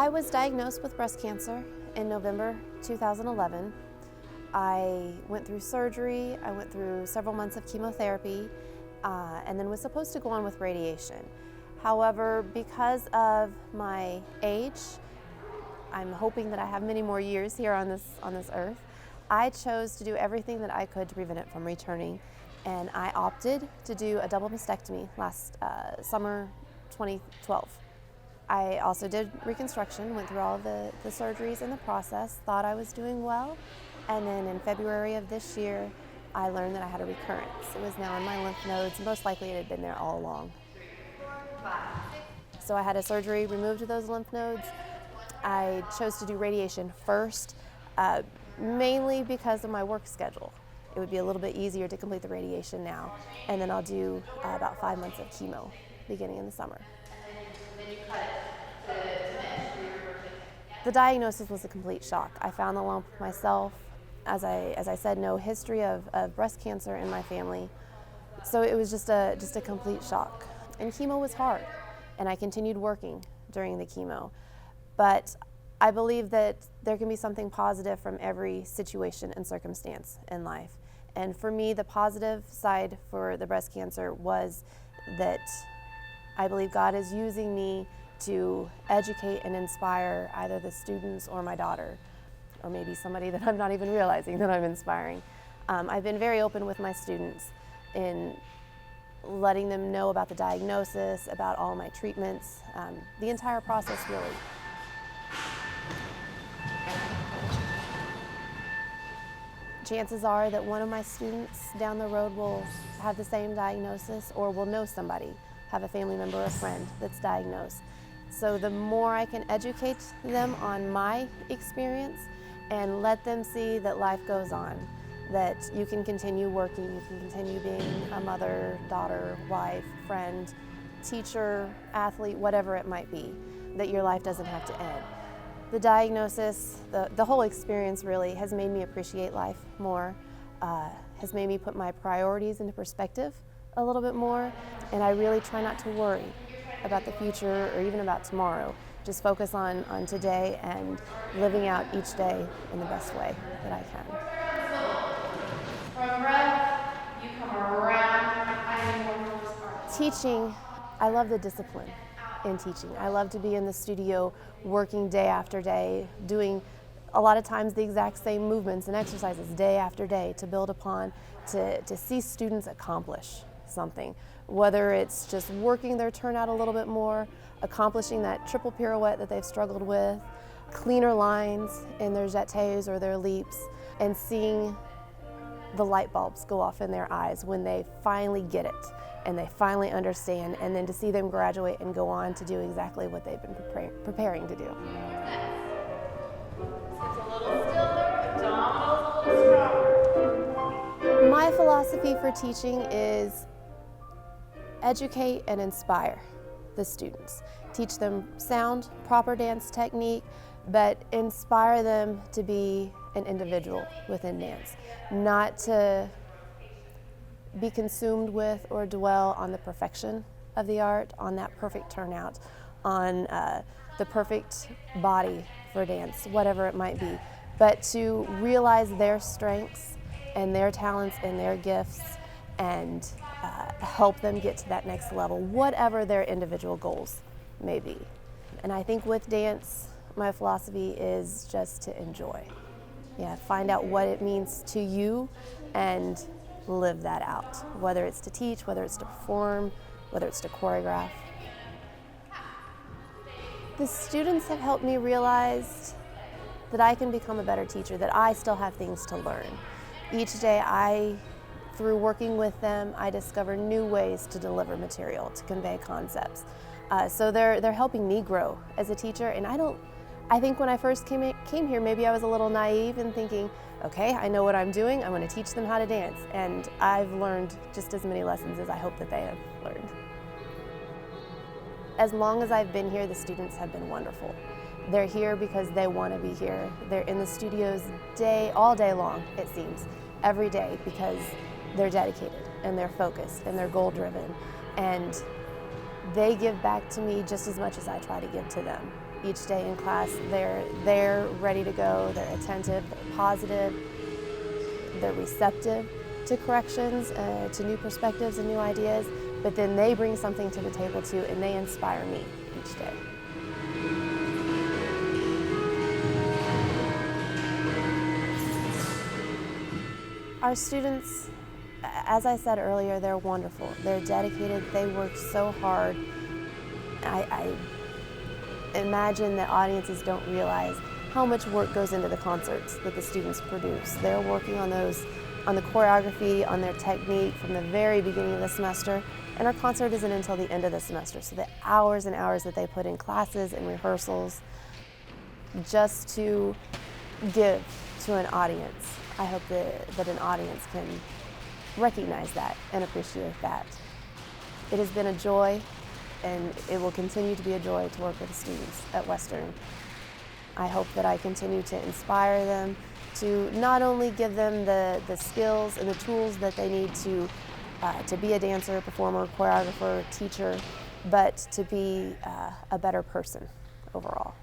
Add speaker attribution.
Speaker 1: I was diagnosed with breast cancer in November 2011. I went through surgery, I went through several months of chemotherapy, and then was supposed to go on with radiation. However, because of my age, I'm hoping that I have many more years here on this earth, I chose to do everything that I could to prevent it from returning, and I opted to do a double mastectomy last summer 2012. I also did reconstruction, went through all of the surgeries in the process, thought I was doing well, and then in February of this year, I learned that I had a recurrence. It was now in my lymph nodes. Most likely it had been there all along. So I had a surgery removed of those lymph nodes. I chose to do radiation first, mainly because of my work schedule. It would be a little bit easier to complete the radiation now, and then I'll do about 5 months of chemo beginning in the summer. The diagnosis was a complete shock. I found the lump myself. As I said, no history of breast cancer in my family, so it was just a complete shock. And chemo was hard, and I continued working during the chemo. But I believe that there can be something positive from every situation and circumstance in life. And for me, the positive side for the breast cancer was that I believe God is using me to educate and inspire either the students or my daughter, or maybe somebody that I'm not even realizing that I'm inspiring. I've been very open with my students in letting them know about the diagnosis, about all my treatments, the entire process really. Chances are that one of my students down the road will have the same diagnosis or will know somebody, have a family member or friend that's diagnosed. So the more I can educate them on my experience and let them see that life goes on, that you can continue working, you can continue being a mother, daughter, wife, friend, teacher, athlete, whatever it might be, that your life doesn't have to end. The diagnosis, the whole experience really has made me appreciate life more, has made me put my priorities into perspective a little bit more, and I really try not to worry about the future or even about tomorrow. Just focus on today and living out each day in the best way that I can.
Speaker 2: From breath, you come around.
Speaker 1: Teaching, I love the discipline in teaching. I love to be in the studio working day after day, doing a lot of times the exact same movements and exercises day after day to build upon, to see students accomplish something. Whether it's just working their turnout a little bit more, accomplishing that triple pirouette that they've struggled with, cleaner lines in their jetés or their leaps, and seeing the light bulbs go off in their eyes when they finally get it and they finally understand, and then to see them graduate and go on to do exactly what they've been preparing to do.
Speaker 2: It's a little stiller, abdominals a little stronger.
Speaker 1: My philosophy for teaching is educate and inspire the students. Teach them sound, proper dance technique, but inspire them to be an individual within dance, not to be consumed with or dwell on the perfection of the art, on that perfect turnout, on the perfect body for dance, whatever it might be, but to realize their strengths and their talents and their gifts and help them get to that next level, whatever their individual goals may be. And I think with dance, my philosophy is just to enjoy. Yeah, find out what it means to you and live that out, whether it's to teach, whether it's to perform, whether it's to choreograph. The students have helped me realize that I can become a better teacher, that I still have things to learn. Each day through working with them, I discover new ways to deliver material, to convey concepts. So they're helping me grow as a teacher, and I think when I first came here, maybe I was a little naive in thinking, okay, I know what I'm doing, I'm going to teach them how to dance, and I've learned just as many lessons as I hope that they have learned. As long as I've been here, the students have been wonderful. They're here because they want to be here. They're in the studios all day long, it seems, every day, because they're dedicated and they're focused and they're goal-driven, and they give back to me just as much as I try to give to them each day in class. They're ready to go, they're attentive, they're positive, they're receptive to corrections, to new perspectives and new ideas, but then they bring something to the table too, and they inspire me each day. Our students, as I said earlier, they're wonderful. They're dedicated, they work so hard. I imagine that audiences don't realize how much work goes into the concerts that the students produce. They're working on those, on the choreography, on their technique from the very beginning of the semester, and our concert isn't until the end of the semester. So the hours and hours that they put in classes and rehearsals just to give to an audience. I hope that an audience can recognize that and appreciate that. It has been a joy, and it will continue to be a joy to work with the students at Western. I hope that I continue to inspire them, to not only give them the skills and the tools that they need to be a dancer, performer, choreographer, teacher, but to be a better person overall.